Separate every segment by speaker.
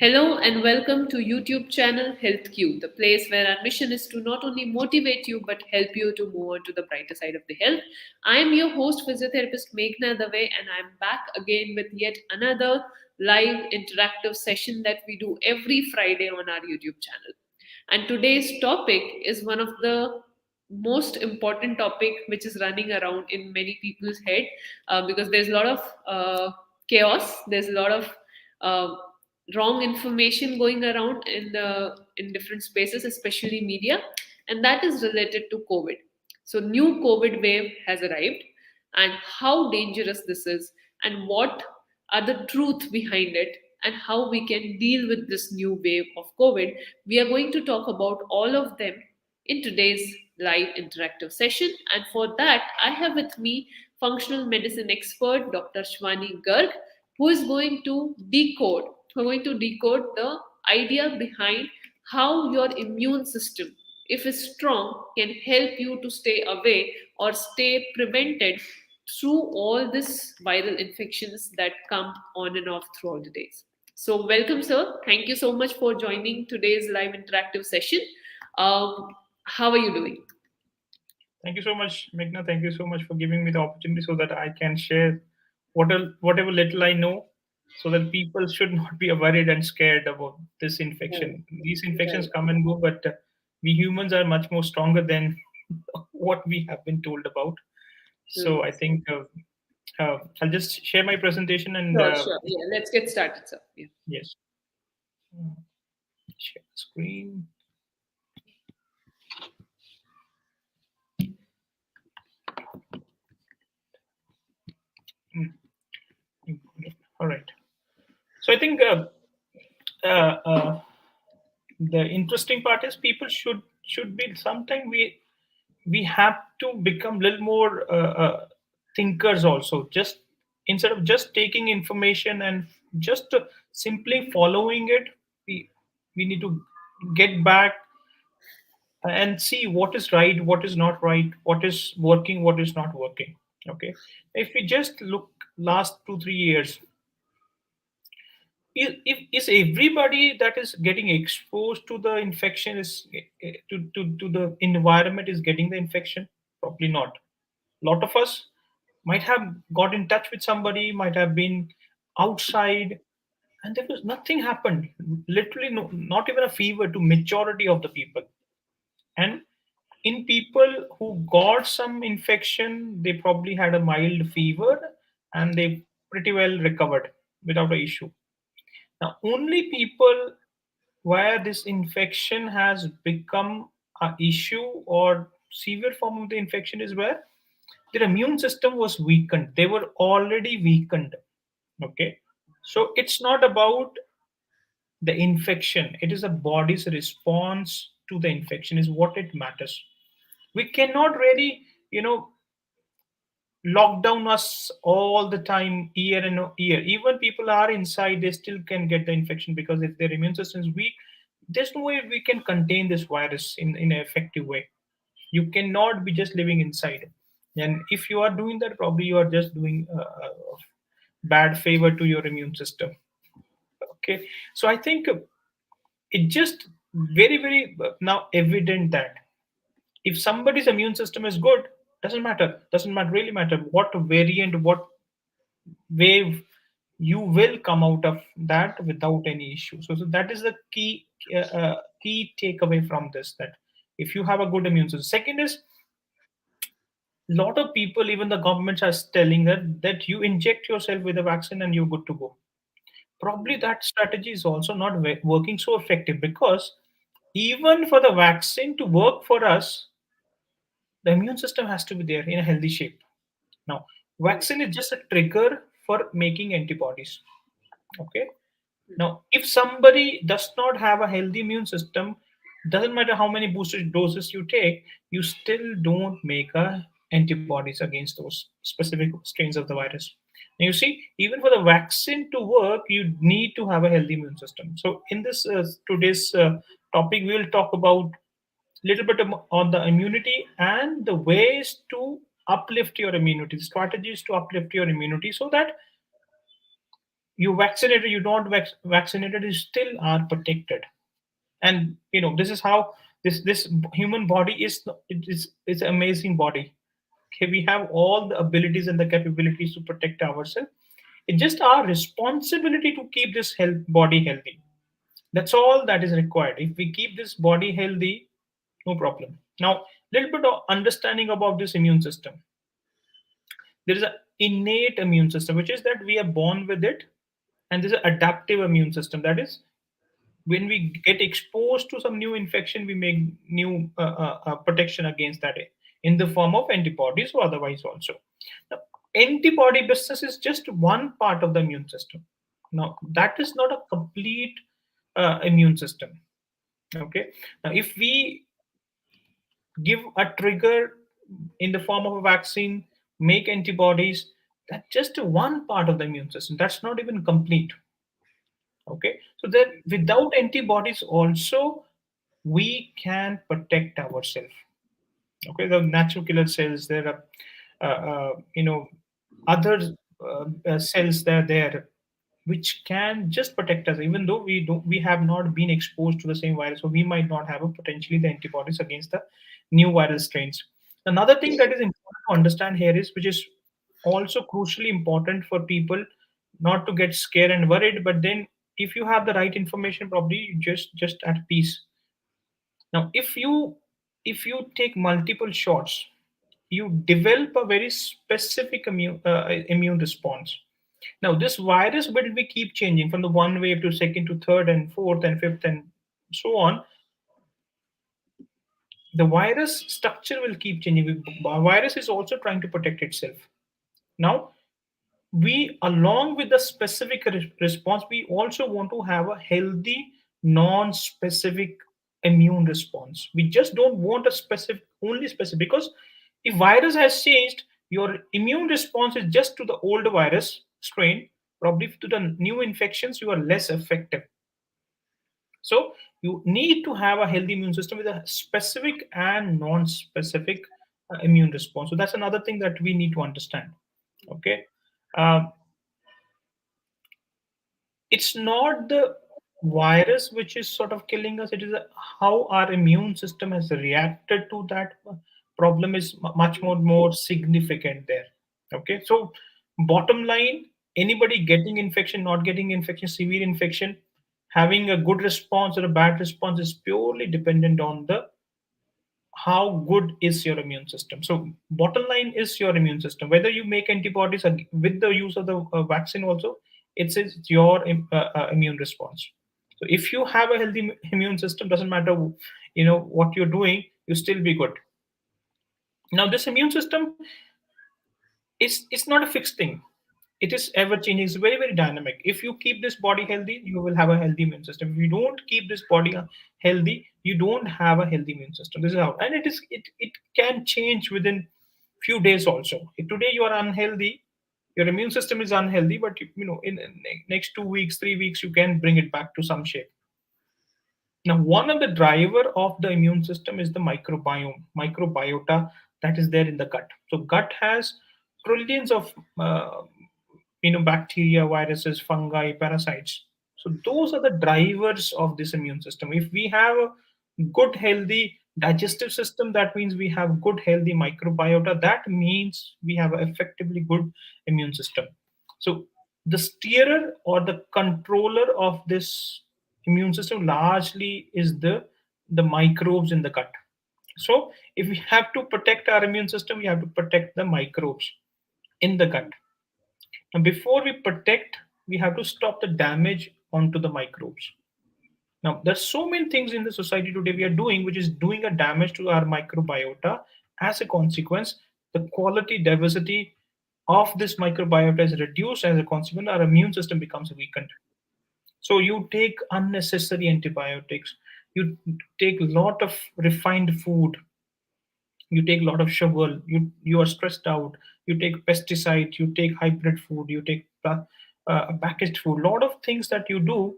Speaker 1: Hello and welcome to YouTube channel HealthQ, the place where our mission is to not only motivate you but help you to move on to the brighter side of the health. I am your host, physiotherapist Meghna Dave, and I'm back again with yet another live interactive session that we do every Friday on our YouTube channel. And today's topic is one of the most important topic which is running around in many people's head because there's a lot of chaos. There's a lot of uh, wrong information going around in different spaces, especially media, and that is related to COVID. So new COVID wave has arrived, and how dangerous this is, and what are the truth behind it, and how we can deal with this new wave of COVID. We are going to talk about all of them in today's live interactive session. And for that, I have with me functional medicine expert Dr. Shwani Garg, who is going to decode, who are going to decode the idea behind how your immune system, if it's strong, can help you to stay away or stay prevented through all these viral infections that come on and off throughout the days. So, welcome, sir. Thank you so much for joining today's live interactive session. How are you doing?
Speaker 2: Thank you so much, Meghna. Thank you so much for giving me the opportunity so that I can share whatever little I know, so that people should not be worried and scared about this
Speaker 1: Right,
Speaker 2: infection. These infections
Speaker 1: right.
Speaker 2: come and go, but we humans are much more stronger than what we have been told about. So
Speaker 1: True.
Speaker 2: I think I'll just share my presentation and
Speaker 1: Sure, sure. Yeah, let's get started, sir. Yeah.
Speaker 2: yes, Uh, share the screen. Mm, All right. So I think uh, uh, the interesting part is people should be sometime we have to become a little more thinkers also, just instead of just taking information and just simply following it. We need to get back and see what is right, what is not right, what is working, what is not working. Okay, if we just look last 2 3 years, is everybody that is getting exposed to the infection is to the environment is getting the infection? Probably not. A lot of us might have got in touch with somebody, might have been outside, and there was nothing happened. Literally, no, not even a fever to majority of the people. And in people who got some infection, they probably had a mild fever and they pretty well recovered without an issue. Now, only people where this infection has become an issue or severe form of the infection is where their immune system was weakened. They were already weakened. Okay. So it's not about the infection, it is the body's response to the infection is what it matters. We cannot really, lock down us all the time, year and year. Even people are inside, they still can get the infection because if their immune system is weak, there's no way we can contain this virus in an effective way. You cannot be just living inside. And if you are doing that, probably you are just doing a bad favor to your immune system. Okay, so I think it just very now evident that if somebody's immune system is good, doesn't really matter what variant, what wave, you will come out of that without any issue. So that is the key takeaway from this, that if you have a good immune system. Second is, lot of people, even the governments are telling that you inject yourself with a vaccine and you're good to go. Probably that strategy is also not working so effective, because even for the vaccine to work for us, the immune system has to be there in a healthy shape. Now,
Speaker 1: Right.
Speaker 2: vaccine is just a trigger for making antibodies. Okay. Now, if somebody does not have a healthy immune system, doesn't matter how many booster doses you take, you still don't make antibodies against those specific strains of the virus. Now, you see, even for the vaccine to work, you need to have a healthy immune system. So, in this today's topic, we will talk about little bit on the immunity and the ways to uplift your immunity, strategies to uplift your immunity, so that You vaccinated, you not vaccinated, you still are protected. And this is how this human body is. It's an amazing body. Okay, we have all the abilities and the capabilities to protect ourselves. It's just our responsibility to keep this body healthy. That's all that is required. If we keep this body healthy, no problem. Now, little bit of understanding about this immune system. There is an innate immune system, which is that we are born with it, and there's an adaptive immune system. That is, when we get exposed to some new infection, we make new protection against that in the form of antibodies or otherwise also. Now, antibody business is just one part of the immune system. Now, that is not a complete immune system. Okay. Now, if we give a trigger in the form of a vaccine, make antibodies, that's just one part of the immune system. That's not even complete. Okay, so that without antibodies also we can protect ourselves. Okay, the natural killer cells, there are other cells that are there which can just protect us, even though we have not been exposed to the same virus, so we might not have a potentially the antibodies against the new viral strains. Another thing that is important to understand here is, which is also crucially important for people not to get scared and worried, but then if you have the right information, probably you just at peace. Now, if you take multiple shots, you develop a very specific immune response. Now, this virus will be keep changing from the one wave to second to third and fourth and fifth and so on. The virus structure will keep changing. The virus is also trying to protect itself. Now, we, along with the specific response, we also want to have a healthy, non-specific immune response. We just don't want a specific, only specific, because if virus has changed, your immune response is just to the old virus strain. Probably to the new infections, you are less effective. So you need to have a healthy immune system with a specific and non-specific immune response. So that's another thing that we need to understand. Okay. Um, it's not the virus which is sort of killing us. It is how our immune system has reacted to that problem is much more significant there. Okay, so bottom line, anybody getting infection, not getting infection, severe infection, having a good response or a bad response is purely dependent on the how good is your immune system. So bottom line is your immune system. Whether you make antibodies with the use of the vaccine also, it's your immune response. So if you have a healthy immune system, doesn't matter what you're doing, you still be good. Now this immune system is it's not a fixed thing. It is ever changing. It's very very dynamic. If you keep this body healthy, you will have a healthy immune system. If you don't keep this body healthy, you don't have a healthy immune system. This is how, and it can change within few days also. If today you are unhealthy, your immune system is unhealthy, but in next 2 weeks, 3 weeks, you can bring it back to some shape. Now, one of the driver of the immune system is the microbiota that is there in the gut. So, gut has trillions of bacteria, viruses, fungi, parasites. So, those are the drivers of this immune system. If we have a good, healthy digestive system, that means we have good, healthy microbiota. That means we have an effectively good immune system. So, the steerer or the controller of this immune system largely is the microbes in the gut. So if we have to protect our immune system, we have to protect the microbes in the gut. And before we protect, we have to stop the damage onto the microbes. Now there's so many things in the society today we are doing which is doing a damage to our microbiota. As a consequence, the quality diversity of this microbiota is reduced. As a consequence, our immune system becomes weakened. So you take unnecessary antibiotics, you take a lot of refined food, you take a lot of sugar, you are stressed out, you take pesticides, you take hybrid food, you take packaged food. A lot of things that you do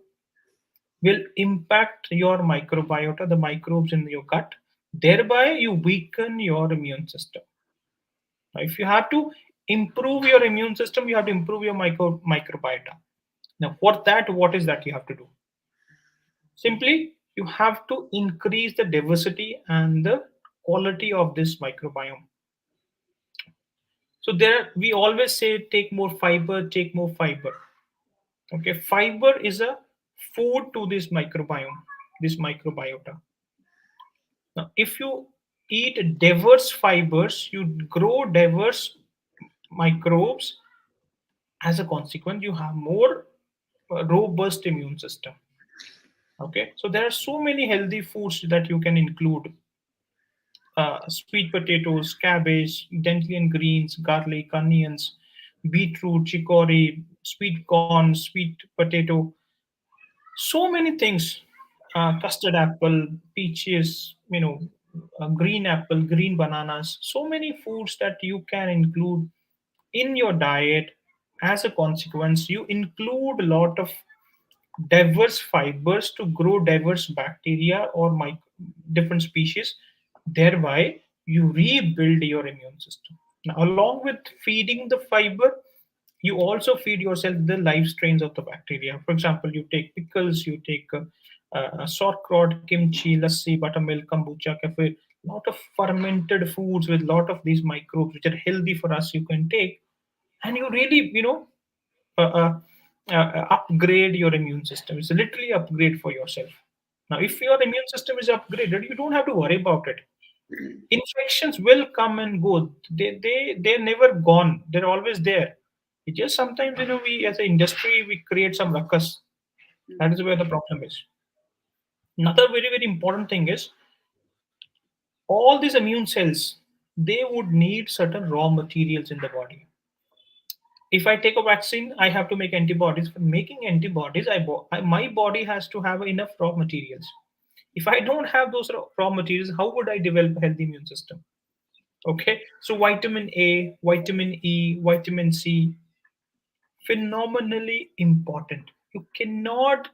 Speaker 2: will impact your microbiota, the microbes in your gut. Thereby, you weaken your immune system. Now, if you have to improve your immune system, you have to improve your microbiota. Now, for that, what is that you have to do? Simply, you have to increase the diversity and the quality of this microbiome. So there, we always say, take more fiber, take more fiber. Okay, fiber is a food to this microbiome, this microbiota. Now, if you eat diverse fibers, you grow diverse microbes. As a consequence, you have more robust immune system. Okay, so there are so many healthy foods that you can include: sweet potatoes, cabbage, dandelion greens, garlic, onions, beetroot, chicory, sweet corn, sweet potato, so many things. Custard apple, peaches, green apple, green bananas, so many foods that you can include in your diet. As a consequence, you include a lot of diverse fibers to grow diverse bacteria or different species. Thereby, you rebuild your immune system. Now, along with feeding the fiber, you also feed yourself the life strains of the bacteria. For example, you take pickles, you take sauerkraut, kimchi, lassi, buttermilk, kombucha, kafe, lot of fermented foods with lot of these microbes which are healthy for us. You can take, and you really, uh, uh, upgrade your immune system. It's literally upgrade for yourself. Now, if your immune system is upgraded, you don't have to worry about it. Infections will come and go. They're never gone. They're always there. It just sometimes, we as an industry, we create some ruckus. That is where the problem is. Another very, very important thing is, all these immune cells, they would need certain raw materials in the body. If I take a vaccine, I have to make antibodies. For making antibodies, my body has to have enough raw materials. If I don't have those raw materials, how would I develop a healthy immune system? Okay, so vitamin A, vitamin E, vitamin C, phenomenally important. You cannot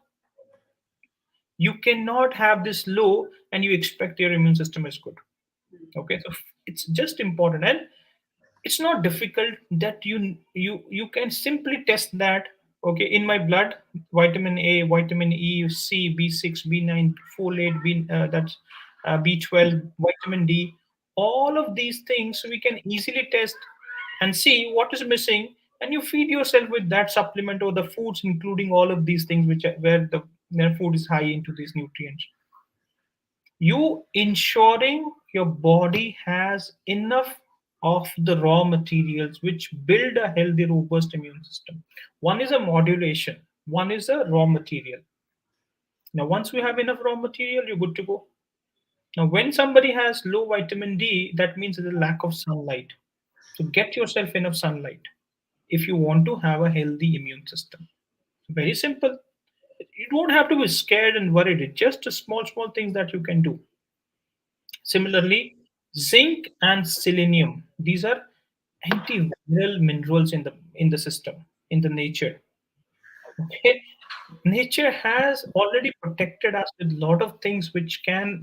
Speaker 2: have this low and you expect your immune system is good. Okay, so it's just important, and it's not difficult that you can simply test that. Okay, in my blood, vitamin A, vitamin E, C, B6, B9, folate, that's B12, vitamin D, all of these things we can easily test and see what is missing, and you feed yourself with that supplement or the foods including all of these things where the food is high into these nutrients. You ensuring your body has enough of the raw materials which build a healthy robust immune system. One is a modulation, one is a raw material. Now once we have enough raw material, you're good to go. Now when somebody has low vitamin D, that means there's a lack of sunlight. So get yourself enough sunlight if you want to have a healthy immune system. Very simple. You don't have to be scared and worried. It's just a small things that you can do. Similarly, zinc and selenium, these are antiviral minerals in the system, in the nature. Okay, nature has already protected us with a lot of things which can,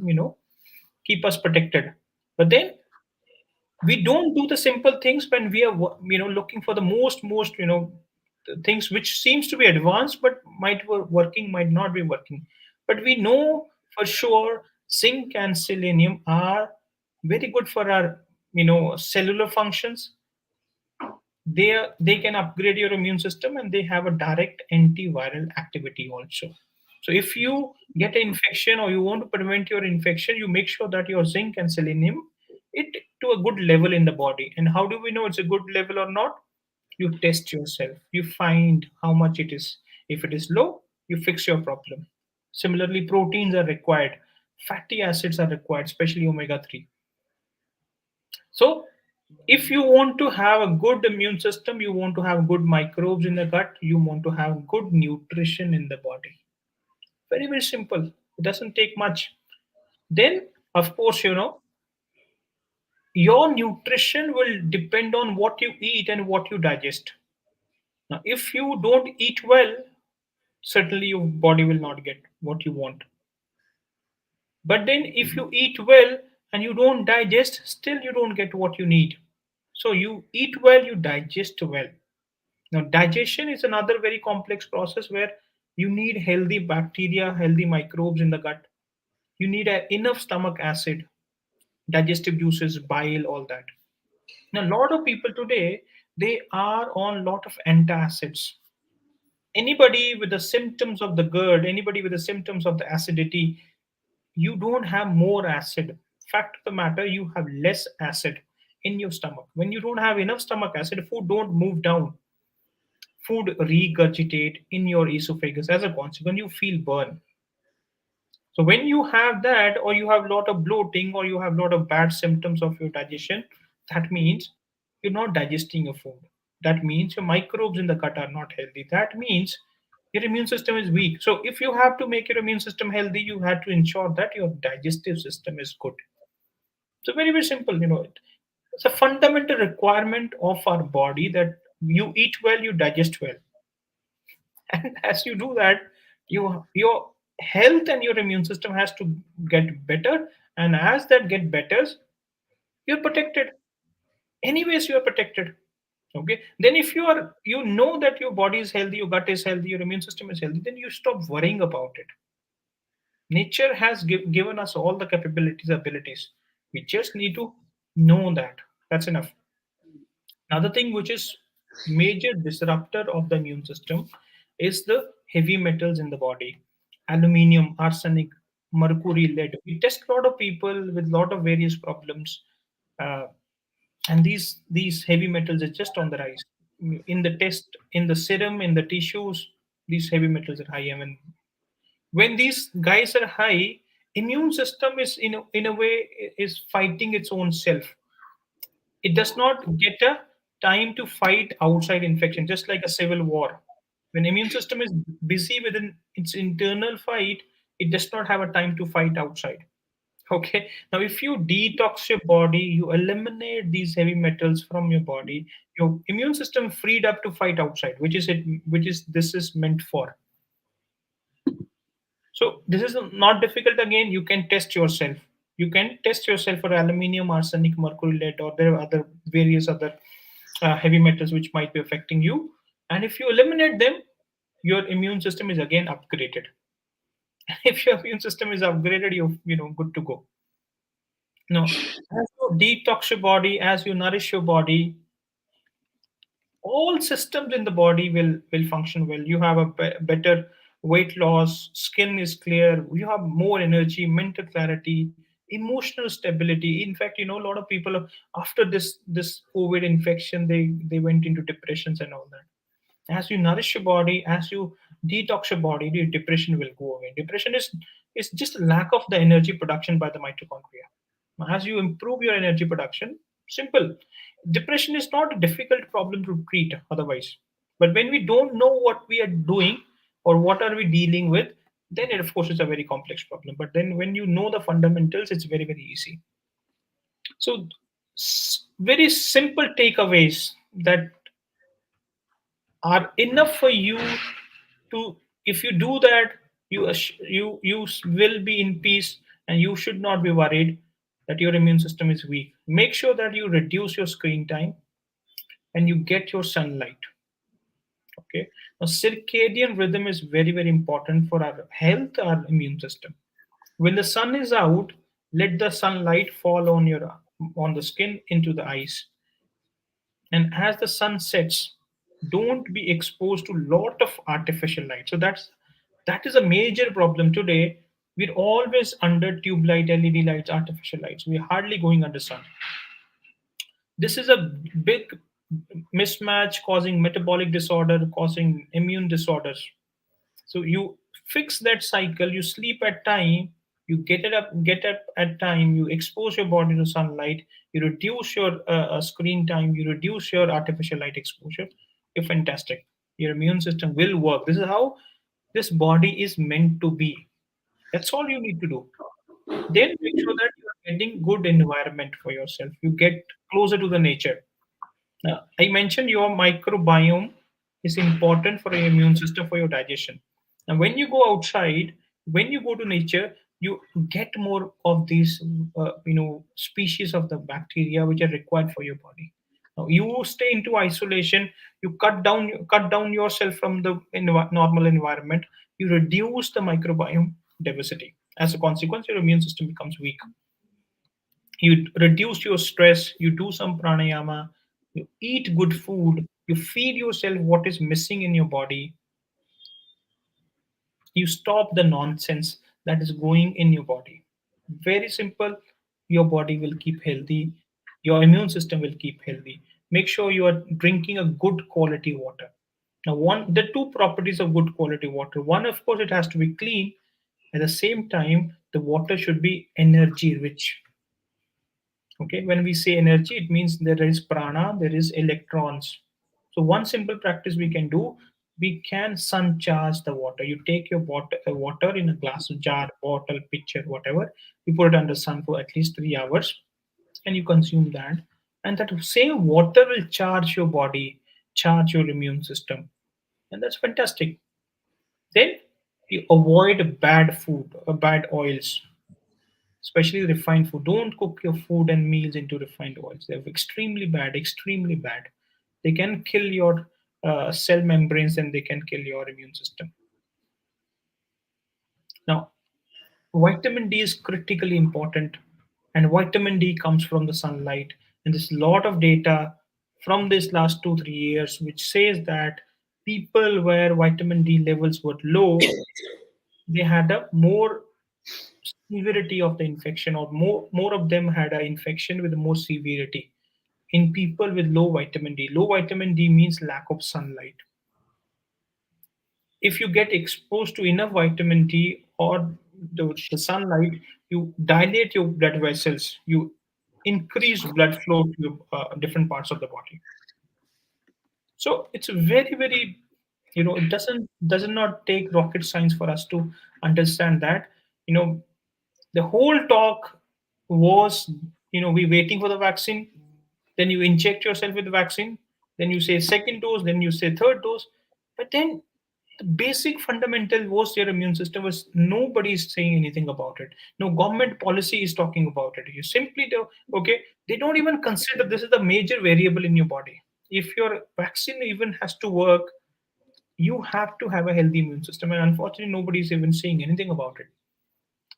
Speaker 2: keep us protected. But then we don't do the simple things when we are, looking for the most, things which seems to be advanced but might working, might not be working. But we know for sure zinc and selenium are very good for our, cellular functions. They can upgrade your immune system, and they have a direct antiviral activity also. So if you get an infection or you want to prevent your infection, you make sure that your zinc and selenium it to a good level in the body. And how do we know it's a good level or not? You test yourself, you find how much it is. If it is low, you fix your problem. Similarly, proteins are required, fatty acids are required, especially omega 3. So, if you want to have a good immune system, you want to have good microbes in the gut, you want to have good nutrition in the body. Very, very simple. It doesn't take much. Then, of course, your nutrition will depend on what you eat and what you digest. Now, if you don't eat well, certainly your body will not get what you want. But then, if you eat well and you don't digest, still you don't get what you need. So, you eat well, you digest well. Now, digestion is another very complex process where you need healthy bacteria, healthy microbes in the gut. You need enough stomach acid, digestive juices, bile, all that. Now, a lot of people today, they are on a lot of antacids. Anybody with the symptoms of the GERD, anybody with the symptoms of the acidity, you don't have more acid. Fact of the matter, you have less acid in your stomach. When you don't have enough stomach acid, food don't move down. Food regurgitate in your esophagus. As a consequence, you feel burn. So when you have that, or you have a lot of bloating, or you have a lot of bad symptoms of your digestion, that means you're not digesting your food. That means your microbes in the gut are not healthy. That means your immune system is weak. So if you have to make your immune system healthy, you have to ensure that your digestive system is good. So very, very simple, it's a fundamental requirement of our body that you eat well, you digest well. And as you do that, your health and your immune system has to get better. And as that get better, you're protected. Anyways, you're protected. Okay. Then if you know that your body is healthy, your gut is healthy, your immune system is healthy, then you stop worrying about it. Nature has given us all the capabilities, abilities. We just need to know that. That's enough. Another thing which is major disruptor of the immune system is the heavy metals in the body. Aluminium, arsenic, mercury, lead. We test a lot of people with a lot of various problems, uh, and these heavy metals are just on the rise. In the test, in the serum, in the tissues, these heavy metals are high. I mean, when these guys are high, immune system is in a way is fighting its own self. It does not get a time to fight outside infection, just like a civil war. When immune system is busy within its internal fight, it does not have a time to fight outside. Okay. Now, if you detox your body, you eliminate these heavy metals from your body, your immune system freed up to fight outside, which is this is meant for. So this is not difficult. Again, you can test yourself. You can test yourself for aluminium, arsenic, mercury, lead, or there are other various other heavy metals which might be affecting you. And if you eliminate them, your immune system is again upgraded. If your immune system is upgraded, you good to go. No, as you detox your body, as you nourish your body, all systems in the body will function well. You have a better weight loss, skin is clear, you have more energy, mental clarity, emotional stability. In fact, a lot of people after this COVID infection, they went into depressions and all that. As you nourish your body, as you detox your body, the depression will go away. Depression is just a lack of the energy production by the mitochondria. As you improve your energy production, simple. Depression is not a difficult problem to treat otherwise. But when we don't know what we are doing or what are we dealing with, then it of course is a very complex problem. But then when you know the fundamentals, it's very, very easy. So very simple takeaways that are enough for you to, if you do that, you will be in peace, and you should not be worried that your immune system is weak. Make sure that you reduce your screen time and you get your sunlight. Okay. Now, circadian rhythm is very, very important for our health, our immune system. When the sun is out, let the sunlight fall on the skin, into the eyes. And as the sun sets, don't be exposed to lot of artificial light. So that is a major problem today. We're always under tube light, LED lights, artificial lights. We're hardly going under sun. This is a big mismatch, causing metabolic disorder, causing immune disorders. So you fix that cycle. You sleep at time, you get up at time, you expose your body to sunlight, you reduce your screen time, you reduce your artificial light exposure. You're fantastic. Your immune system will work. This is how this body is meant to be. That's all you need to do. Then make sure that you are getting good environment for yourself. You get closer to the nature. I mentioned your microbiome is important for your immune system, for your digestion. And when you go outside, when you go to nature, you get more of these, species of the bacteria which are required for your body. Now, you stay into isolation, you cut down yourself from the normal environment, you reduce the microbiome diversity. As a consequence, your immune system becomes weak. You reduce your stress, you do some pranayama, you eat good food, you feed yourself what is missing in your body, you stop the nonsense that is going in your body. Very simple. Your body will keep healthy, your immune system will keep healthy. Make sure you are drinking a good quality water. Now, one the two properties of good quality water: one, of course, it has to be clean. At the same time, the water should be energy rich. Okay, when we say energy, it means there is prana, there is electrons. So one simple practice we can do, we can sun charge the water. You take your water in a glass, jar, bottle, pitcher, whatever. You put it under sun for at least 3 hours, and you consume that. And that same water will charge your body, charge your immune system, and that's fantastic. Then you avoid bad food, bad oils, especially refined food. Don't cook your food and meals into refined oils. They're extremely bad, extremely bad. They can kill your cell membranes and they can kill your immune system. Now, vitamin D is critically important, and vitamin D comes from the sunlight. And there's a lot of data from this last 2 3 years which says that people where vitamin D levels were low, they had a more severity of the infection, or more of them had an infection with more severity in people with low vitamin D. Low vitamin D means lack of sunlight. If you get exposed to enough vitamin D or the sunlight, you dilate your blood vessels, you increase blood flow to your different parts of the body. So it's very, very, it does not take rocket science for us to understand that. You know, the whole talk was, we waiting for the vaccine, then you inject yourself with the vaccine, then you say second dose, then you say third dose, but then the basic fundamental was your immune system was nobody is saying anything about it. No government policy is talking about it. You simply do. Okay, they don't even consider this is the major variable in your body. If your vaccine even has to work, you have to have a healthy immune system, and unfortunately nobody is even saying anything about it.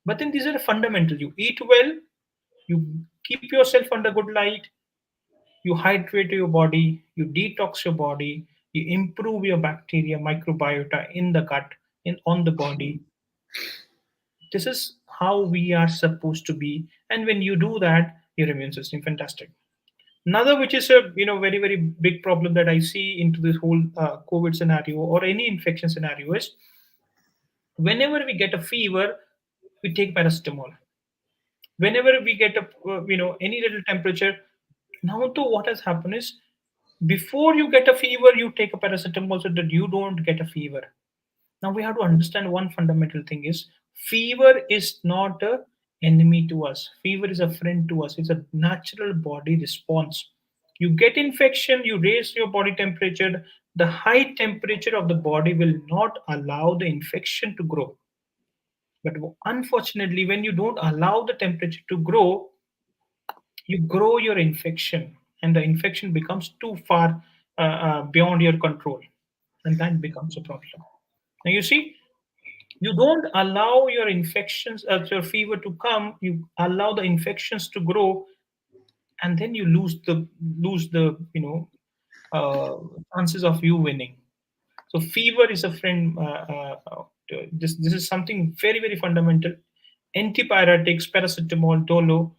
Speaker 2: But then these are the fundamental. You eat well, you keep yourself under good light, you hydrate your body, you detox your body, you improve your bacteria, microbiota in the gut, in on the body. This is how we are supposed to be. And when you do that, your immune system fantastic. Another, which is a very very big problem that I see into this whole COVID scenario or any infection scenario is whenever we get a fever, we take paracetamol. Whenever we get a any little temperature, now to what has happened is before you get a fever you take a paracetamol so that you don't get a fever. Now we have to understand one fundamental thing is fever is not a enemy to us. Fever is a friend to us. It's a natural body response. You get infection, you raise your body temperature. The high temperature of the body will not allow the infection to grow. But unfortunately, when you don't allow the temperature to grow, you grow your infection, and the infection becomes too far beyond your control, and that becomes a problem. Now, you see, you don't allow your infections, your fever to come, you allow the infections to grow, and then you lose the uh, chances of you winning. So fever is a friend. This is something very very fundamental. Antibiotics, paracetamol, dolo,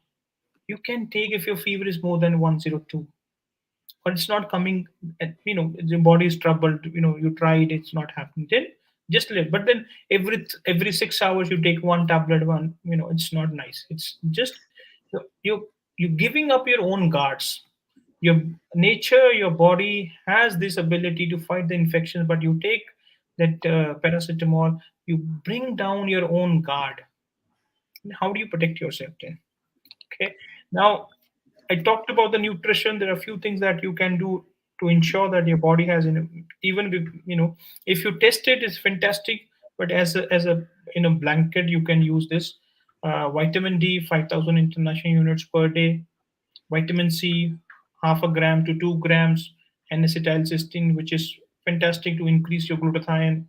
Speaker 2: you can take if your fever is more than 102, or it's not coming. The body is troubled. You tried, it's not happening. Then just let. But then every 6 hours you take one tablet. One, it's not nice. It's just you giving up your own guards. Your nature, your body has this ability to fight the infections, but you take that paracetamol, you bring down your own guard. How do you protect yourself then? Okay. Now, I talked about the nutrition. There are a few things that you can do to ensure that your body has, even if you test it, it's fantastic. But as a in a blanket, you can use this vitamin D, 5,000 international units per day. Vitamin C, half a gram to 2 grams, and acetylcysteine, which is fantastic to increase your glutathione,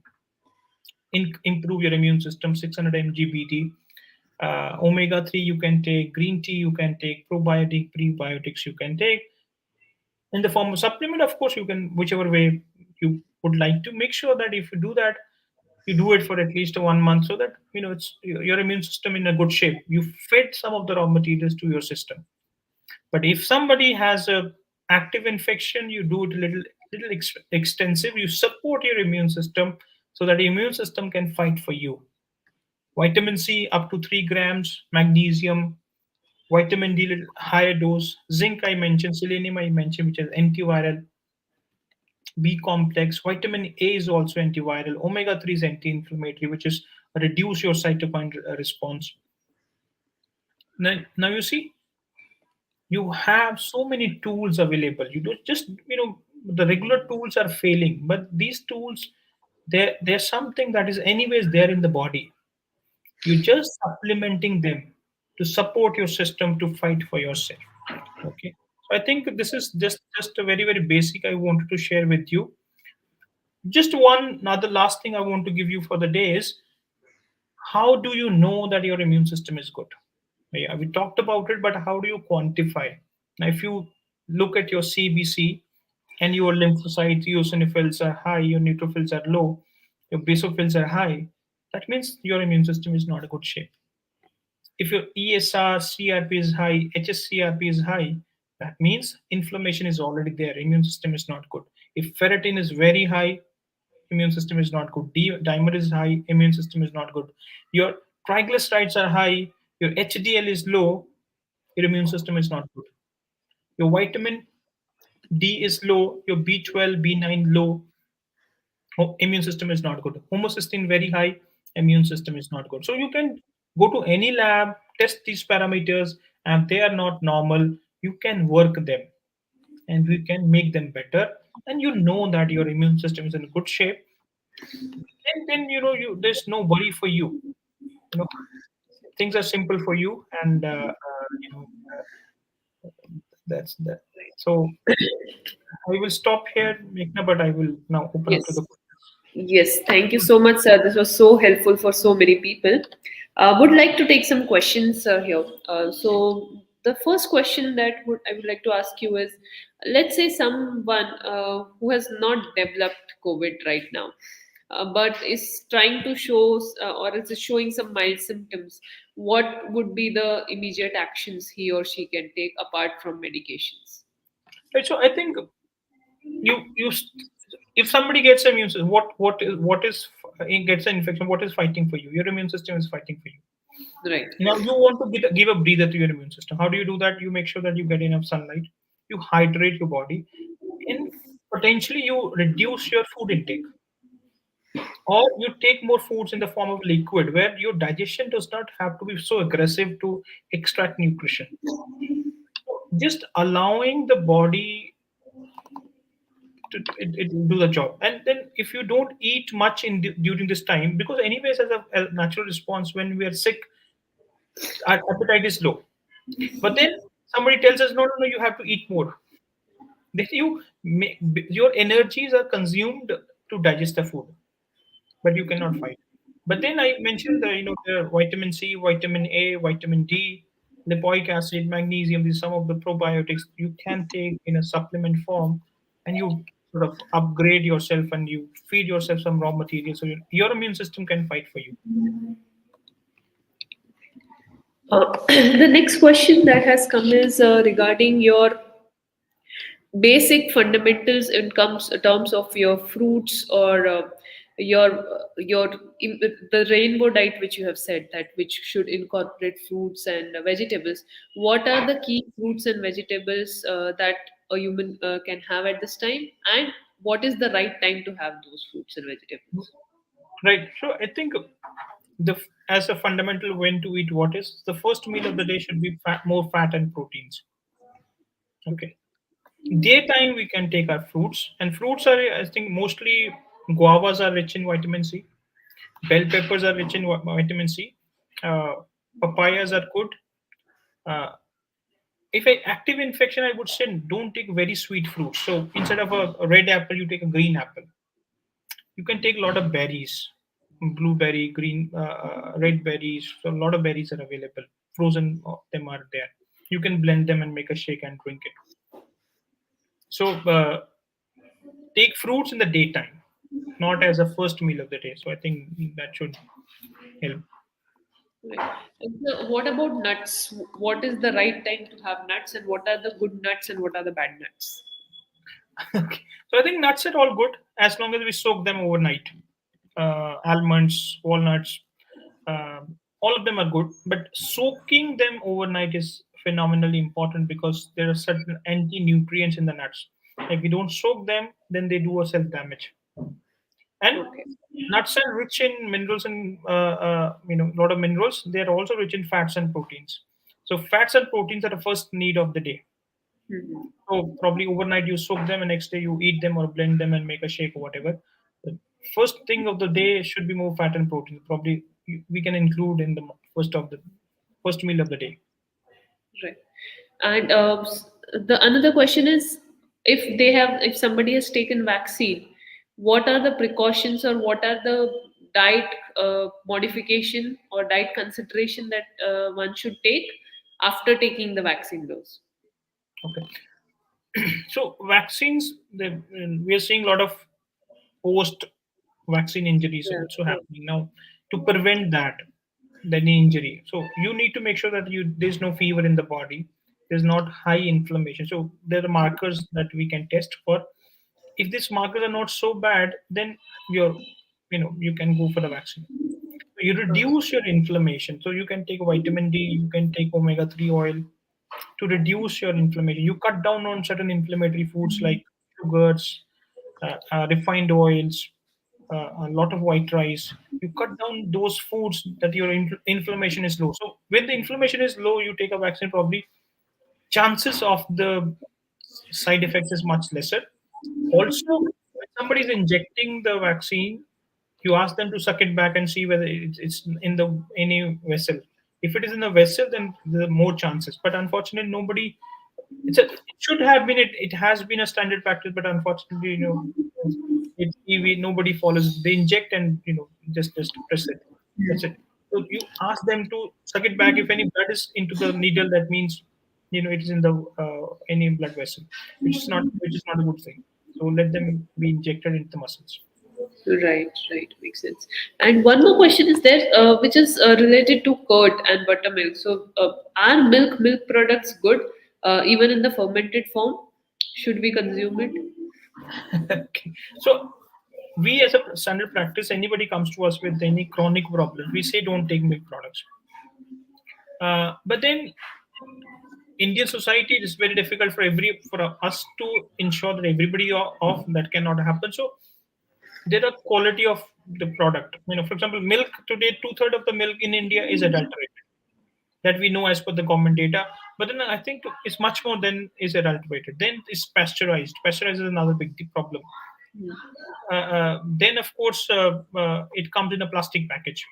Speaker 2: improve your immune system. 600 mg BT. Omega 3 you can take, green tea you can take, probiotic, prebiotics you can take in the form of supplement. Of course, you can whichever way you would like to. Make sure that if you do that, you do it for at least 1 month, so that it's your immune system in a good shape. You fed some of the raw materials to your system. But if somebody has a active infection, you do it a little extensive. You support your immune system so that the immune system can fight for you. Vitamin C up to 3 grams, magnesium, vitamin D little higher dose, zinc I mentioned, selenium I mentioned, which is antiviral, B complex, vitamin A is also antiviral, omega 3 is anti-inflammatory, which is reduce your cytokine response. Now you see, you have so many tools available. You don't just the regular tools are failing, but these tools, there's something that is anyways there in the body. You're just supplementing them to support your system to fight for yourself. Okay, so I think this is just a very basic I wanted to share with you. Just one another last thing I want to give you for the day is, how do you know that your immune system is good? Yeah, we talked about it, but how do you quantify? Now, if you look at your CBC and your lymphocyte eosinophils are high, your neutrophils are low, your basophils are high, that means your immune system is not a good shape. If your ESR, CRP is high, HSCRP is high, that means inflammation is already there. Immune system is not good. If ferritin is very high, immune system is not good. Dimer is high, immune system is not good. Your triglycerides are high, your HDL is low, your immune system is not good. Your vitamin D is low, your B12, B9 low, immune system is not good. Homocysteine very high, immune system is not good. So you can go to any lab, test these parameters, and they are not normal. You can work them and we can make them better. And you know that your immune system is in good shape. And then there's no worry for you. You know things are simple for you, and that's that. So I will stop here, Meghna, but I will now open up to
Speaker 1: Yes.
Speaker 2: the
Speaker 1: Yes, thank you so much, sir. This was so helpful for so many people. Would like to take some questions here. So the first question that I would like to ask you is, let's say someone who has not developed COVID right now, but is trying to show or is showing some mild symptoms. What would be the immediate actions he or she can take apart from medications?
Speaker 2: right. So I think you if somebody gets immune system, what is gets an infection, what is fighting for you? Your immune system is fighting for you.
Speaker 1: Right.
Speaker 2: Now you want to give a breather to your immune system. How do you do that? You make sure that you get enough sunlight, you hydrate your body, and potentially you reduce your food intake, or you take more foods in the form of liquid where your digestion does not have to be so aggressive to extract nutrition. Just allowing the body to do the job. And then if you don't eat much during this time, because anyways as a natural response when we are sick, our appetite is low. But then somebody tells us, no, no, no, you have to eat more. Then your energies are consumed to digest the food, but you cannot fight. But then I mentioned the vitamin C, vitamin A, vitamin D, lipoic acid, magnesium. These some of the probiotics you can take in a supplement form, and you sort of upgrade yourself and you feed yourself some raw material so your immune system can fight for you.
Speaker 1: The next question that has come is regarding your basic fundamentals in terms of your fruits or your the rainbow diet which you have said that which should incorporate fruits and vegetables. What are the key fruits and vegetables that a human can have at this time, and what is the right time to have those fruits and vegetables?
Speaker 2: Right. So I think as a fundamental when to eat, what is the first meal of the day should be more fat and proteins. Okay. Daytime we can take our fruits, and fruits are, I think, mostly guavas are rich in vitamin C, bell peppers are rich in vitamin C, uh, papayas are good. uh, if a active infection, I would say don't take very sweet fruits. So instead of a red apple, you take a green apple. You can take a lot of berries, blueberry, green, red berries. So a lot of berries are available. Frozen them are there. You can blend them and make a shake and drink it. So take fruits in the daytime, not as a first meal of the day. So I think that should help.
Speaker 1: Right. And so what about nuts? What is the right time to have nuts, and what are the good nuts and what are the bad nuts?
Speaker 2: Okay. So I think nuts are all good as long as we soak them overnight. Almonds, walnuts, all of them are good. But soaking them overnight is phenomenally important because there are certain anti-nutrients in the nuts. If we don't soak them, then they do a self damage. And
Speaker 1: Okay.
Speaker 2: nuts are rich in minerals and a lot of minerals. They are also rich in fats and proteins. So fats and proteins are the first need of the day.
Speaker 1: Mhm.
Speaker 2: So probably overnight you soak them and next day you eat them or blend them and make a shake or whatever. The first thing of the day should be more fat and protein. Probably we can include in the first meal of the day.
Speaker 1: Right. And the another question is, if somebody has taken vaccine, what are the precautions or what are the diet modification or diet consideration that one should take after taking the vaccine dose?
Speaker 2: Okay. So vaccines, we are seeing a lot of post-vaccine injuries
Speaker 1: Yeah.
Speaker 2: also happening now. To prevent that, any injury, so you need to make sure that there's no fever in the body, there's not high inflammation. So there are markers that we can test for. If these markers are not so bad, then you're you can go for the vaccine. You reduce your inflammation, so you can take vitamin D, you can take omega-3 oil to reduce your inflammation. You cut down on certain inflammatory foods like sugars, refined oils, a lot of white rice. You cut down those foods that your inflammation is low. So when the inflammation is low, you take a vaccine, probably chances of the side effects is much lesser. Also, when somebody is injecting the vaccine, you ask them to suck it back and see whether it's in the any vessel. If it is in the vessel, then there are more chances. But unfortunately, nobody. It should have been it has been a standard practice, but unfortunately, nobody follows. They inject and just press it. That's it. So you ask them to suck it back. If any blood is into the needle, that means it is in the any blood vessel, which is not a good thing. So let them be injected into the muscles.
Speaker 1: Right, right, makes sense. And one more question is there, which is related to curd and buttermilk. So, are milk products good, even in the fermented form? Should we consume it?
Speaker 2: Okay. So we as a standard practice, anybody comes to us with any chronic problem, we say don't take milk products. But then Indian society, it is very difficult for us to ensure that everybody off that cannot happen. So there are quality of the product. For example, milk today, two-thirds of the milk in India is adulterated. That we know as per the government data. But then I think it's much more than is adulterated. Then it's pasteurized. Pasteurized is another big problem. Then of course it comes in a plastic package.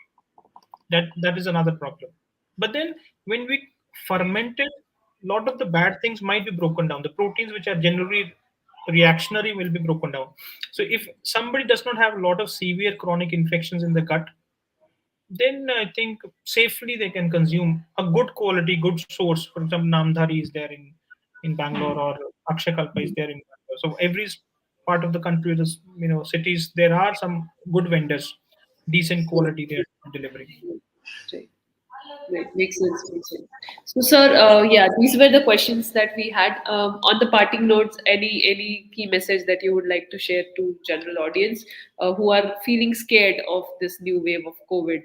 Speaker 2: That is another problem. But then when we ferment it, a lot of the bad things might be broken down. The proteins which are generally reactionary will be broken down. So if somebody does not have a lot of severe chronic infections in the gut, then I think safely they can consume a good quality, good source. For example, Namdhari is there in Bangalore, or Akshakalpa is there in Bangalore. So every part of the country, cities, there are some good vendors, decent quality they are delivering.
Speaker 1: Right. Right. Makes sense. Makes sense. So, sir, yeah, these were the questions that we had. On the parting notes, any key message that you would like to share to general audience who are feeling scared of this new wave of COVID?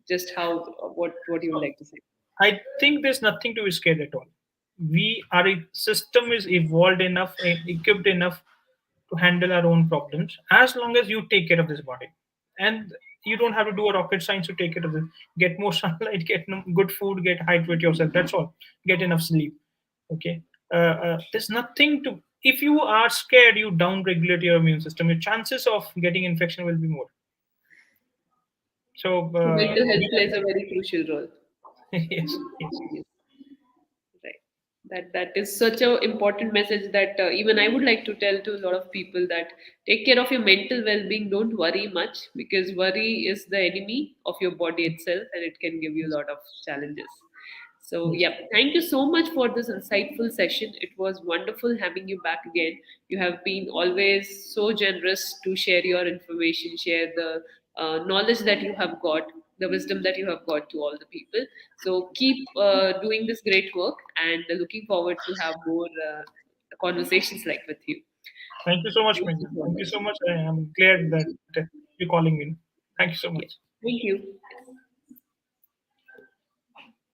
Speaker 1: Just how what you would
Speaker 2: So
Speaker 1: like to say?
Speaker 2: I think there's nothing to be scared at all. Our system is evolved enough, equipped enough to handle our own problems as long as you take care of this body. And you don't have to do a rocket science to take care of it. Get more sunlight, get good food, get hydrate yourself. That's all. Get enough sleep. Okay. There's nothing to. If you are scared, you down regulate your immune system. Your chances of getting infection will be more. So
Speaker 1: So mental health plays a very crucial role.
Speaker 2: yes, yes.
Speaker 1: Yes. Right. That is such a important message that even I would like to tell to a lot of people, that take care of your mental well-being. Don't worry much, because worry is the enemy of your body itself, and it can give you a lot of challenges. So
Speaker 2: Yes.
Speaker 1: yeah, thank you so much for this insightful session. It was wonderful having you back again. You have been always so generous to share your information, share the knowledge that you have got, the wisdom that you have got to all the people. So keep doing this great work, and looking forward to have more conversations like with you.
Speaker 2: Thank you so much,
Speaker 1: Thank you
Speaker 2: Meghna.
Speaker 1: so
Speaker 2: Thank you
Speaker 1: much.
Speaker 2: so much. I am glad that you're calling me. Thank you so much.
Speaker 1: Yeah. Thank you.